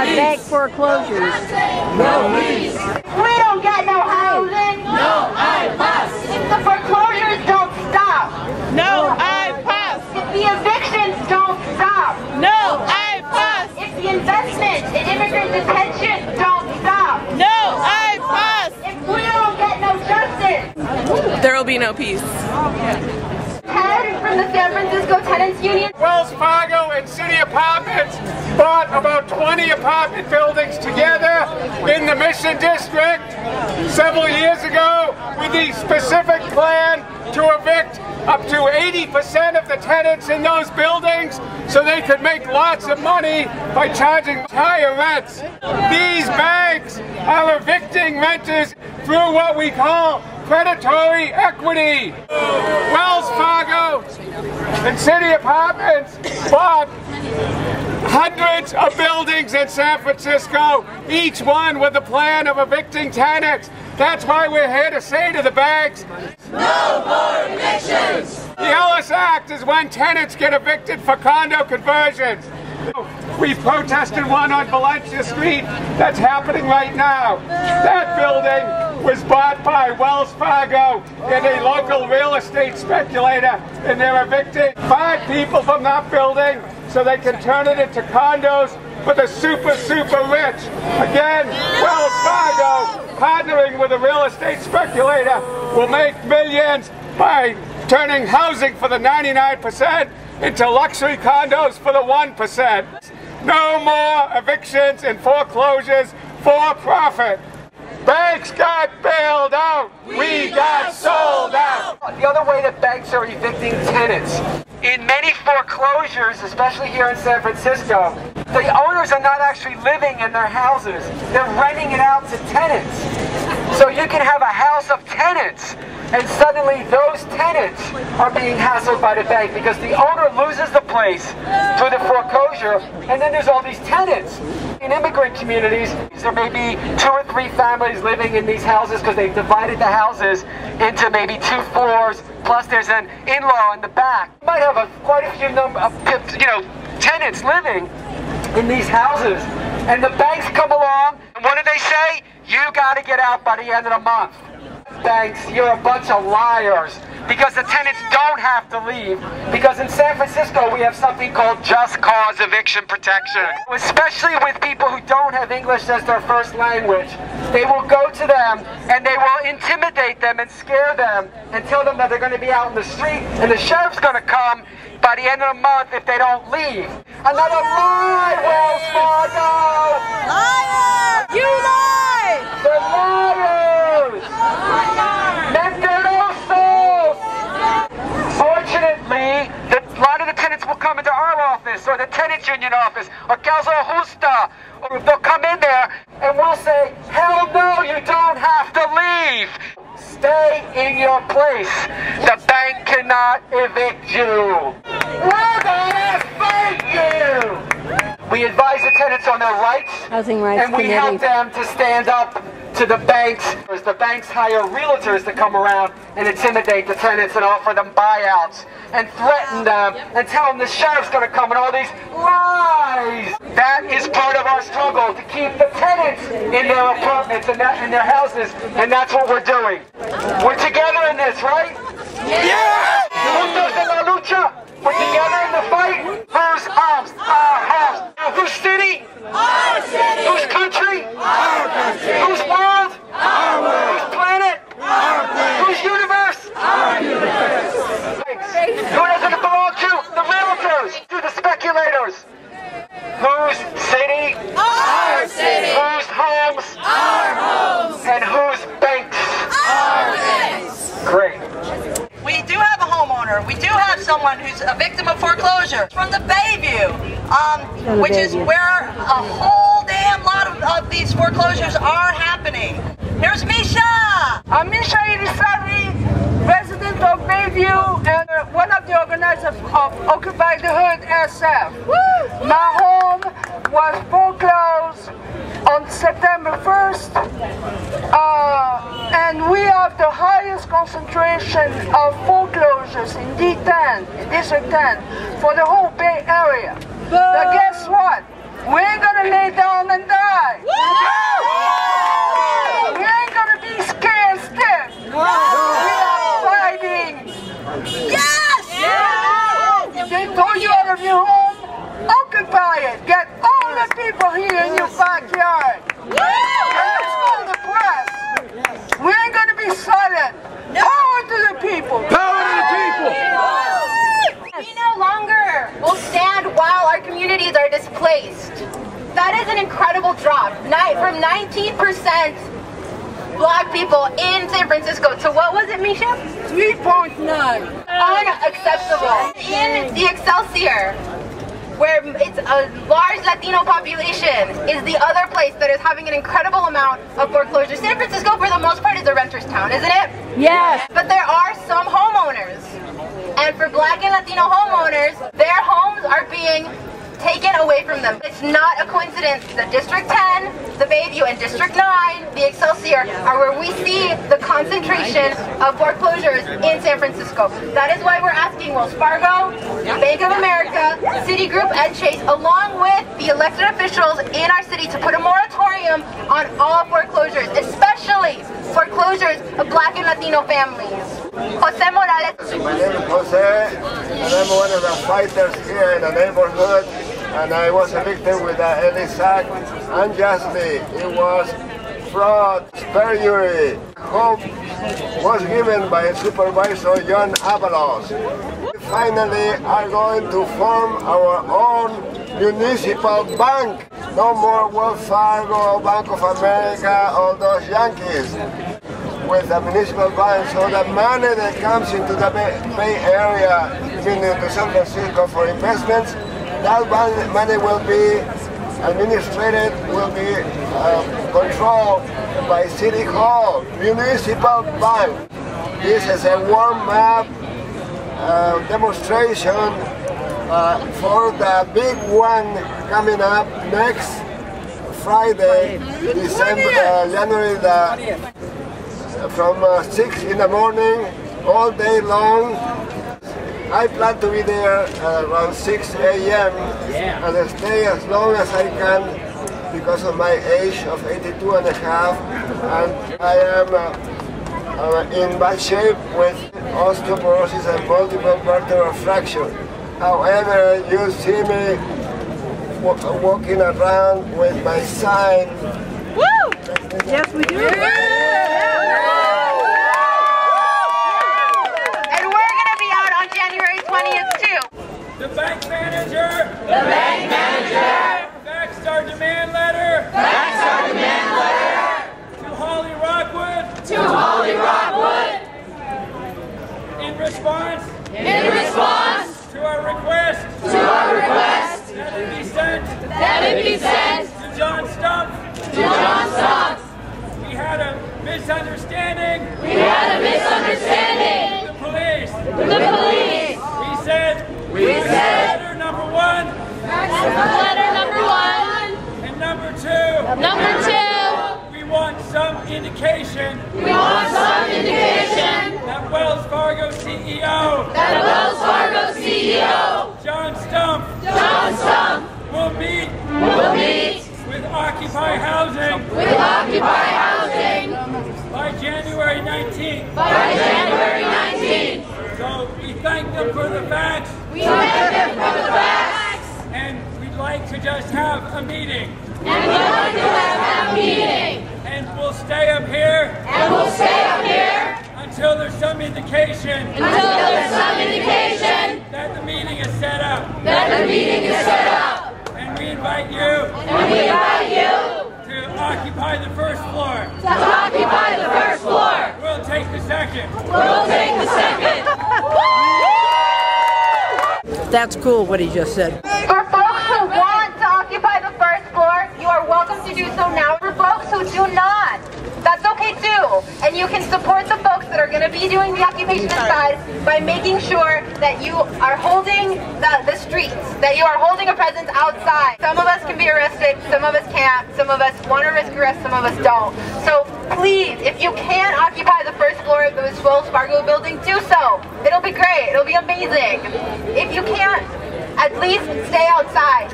bank foreclosures. No peace. We don't get no housing. No I-Pass. If the foreclosures don't stop. No I-Pass. If the evictions don't stop. No I-Pass. If the investment in immigrant detention don't stop. No I-Pass. If we don't get no justice. There will be no peace. Ted from the San Francisco Tenants Union. Wells Fargo and City Apartments bought about 20 apartment buildings together in the Mission District several years ago with the specific plan to evict up to 80% of the tenants in those buildings so they could make lots of money by charging higher rents. These banks are evicting renters through what we call predatory equity. Wells Fargo and City Apartments bought hundreds of buildings in San Francisco, each one with a plan of evicting tenants. That's why we're here to say to the banks, No more evictions. the Ellis Act is when tenants get evicted for condo conversions. We protested one on Valencia Street that's happening right now. That building was bought by Wells Fargo and a local real estate speculator, and they're evicting 5 people from that building so they can turn it into condos for the super rich. Again, Wells Fargo, partnering with a real estate speculator, will make millions by turning housing for the 99% into luxury condos for the 1%. No more evictions and foreclosures for profit. Banks got bailed out. We got sold out. The other way that banks are evicting tenants. In many foreclosures, especially here in San Francisco, the owners are not actually living in their houses. They're renting it out to tenants. So you can have a house of tenants, and suddenly those tenants are being hassled by the bank because the owner loses the place through the foreclosure, and then there's all these tenants. In immigrant communities, there may be 2 or 3 families living in these houses because they've divided the houses into maybe 2 floors, plus there's an in-law in the back. You might have quite a few number of tenants living in these houses, and the banks come along, and what do they say? You got to get out by the end of the month. Banks, you're a bunch of liars, because the tenants don't have to leave, because in San Francisco we have something called just cause eviction protection. Especially with people who don't have English as their first language, they will go to them and they will intimidate them and scare them and tell them that they're going to be out in the street and the sheriff's going to come by the end of the month if they don't leave. Another lie, Wells Fargo! Liar! You lie! They're liars! Mentirosos! Fortunately, a lot of the tenants will come into our office or the Tenants Union office or Causa Justa, or they'll come in there and we'll say, hell no, you don't have to leave. Stay in your place. The bank cannot evict you. We're gonna fight you! We advise the tenants on their rights, Housing Rights and we Committee. help them to stand up to the banks. The banks hire realtors to come around and intimidate the tenants and offer them buyouts and threaten them and tell them the sheriff's going to come and all these lies. That is part of our struggle to keep the tenants in their apartments and in their houses, and that's what we're doing. We're together in this, right? Yeah! Juntos en la lucha. We're together in the fight. Whose house? Our house. Whose city? Our city. Whose country? Our country. Whose world? Our world. Whose planet? Our planet. Whose universe? Our universe. Who does it belong to? The realtors. To the speculators. Whose city? Our city. Whose homes? Our homes. And whose banks? Our banks. Great. We do have a homeowner. We do have someone who's a victim of foreclosure from the Bayview, which is where a whole damn lot of these foreclosures are happening. Here's Misha! I'm Misha Irisari, resident of Bayview and one of the organizers of Occupy the Hood SF. Woo! My home was foreclosed on September 1st, and we have the highest concentration of foreclosures in D10, District 10, for the whole Bay Area. But guess what? We're gonna lay down an occupy it. Get all the people here in your backyard. And let's call the press. We ain't gonna be silent. Power to the people. Power to the people. We no longer will stand while our communities are displaced. That is an incredible drop. From 19% Black people in San Francisco to what was it, Misha? 3.9. Unacceptable. In the Excelsior, where it's a large Latino population, is the other place that is having an incredible amount of foreclosure. San Francisco, for the most part, is a renter's town, isn't it? Yes. But there are some homeowners. And for Black and Latino homeowners, their homes are being taken away from them. It's not a coincidence that District 10, the Bayview, and District 9, the Excelsior, are where we see the concentration of foreclosures in San Francisco. That is why we're asking Wells Fargo, Bank of America, Citigroup, and Chase, along with the elected officials in our city, to put a moratorium on all foreclosures, especially foreclosures of Black and Latino families. Jose Morales. My name is Jose, and I'm one of the fighters here in the neighborhood, and I was evicted with the ELISAC unjustly. It was fraud, perjury. Hope was given by Supervisor John Avalos. We finally are going to form our own municipal bank. No more Wells Fargo, Bank of America, all those Yankees. With a municipal bank, so the money that comes into the Bay Area, meaning to San Francisco for investments, that money will be administrated, will be controlled by City Hall, municipal bank. This is a warm-up demonstration for the big one coming up next Friday, January the from 6 in the morning, all day long. I plan to be there around 6 a.m. and stay as long as I can because of my age of 82 and a half. And I am in bad shape with osteoporosis and multiple vertebral fracture. However, you see me walking around with my sign. Woo! Yes, we do. The bank manager! The bank manager! Fax our demand letter! Fax our demand letter! To Holly Rockwood! To Holly Rockwood! In response! In response! To our request! To our request! That it be sent! That it be sent! To John Stumpf! To John Stumpf! We had a misunderstanding! We had a misunderstanding! The police! The police! We said letter number one. Letter number one. And number two. Number two. We want some indication. We want some indication. That Wells Fargo CEO. That Wells Fargo CEO. John Stumpf. John Stumpf. Will meet. Will meet. With Occupy Housing. With Occupy Housing. By January 19th. By January 19th. So we thank them for the facts. We thank them for the facts. And we'd like to just have a meeting. And we'd like to just have a meeting. And we'll stay up here. And we'll stay up here. Until there's some indication. Until there's some indication. That the meeting is set up. That the meeting is set up. And we invite you. And we invite you. To occupy the first floor. To occupy the first floor. We'll take the second. We'll take the second. That's cool what he just said. For folks who want to occupy the first floor, you are welcome to do so now. For folks who do not, that's okay too. And you can support the folks that are going to be doing the occupation inside by making sure that you are holding the streets, that you are holding a presence outside. Some of us can be arrested, some of us can't, some of us want to risk arrest, some of us don't. So please, if you can occupy the first floor of this Wells Fargo building, do so. It'll be great, it'll be amazing. If you can't, at least stay outside.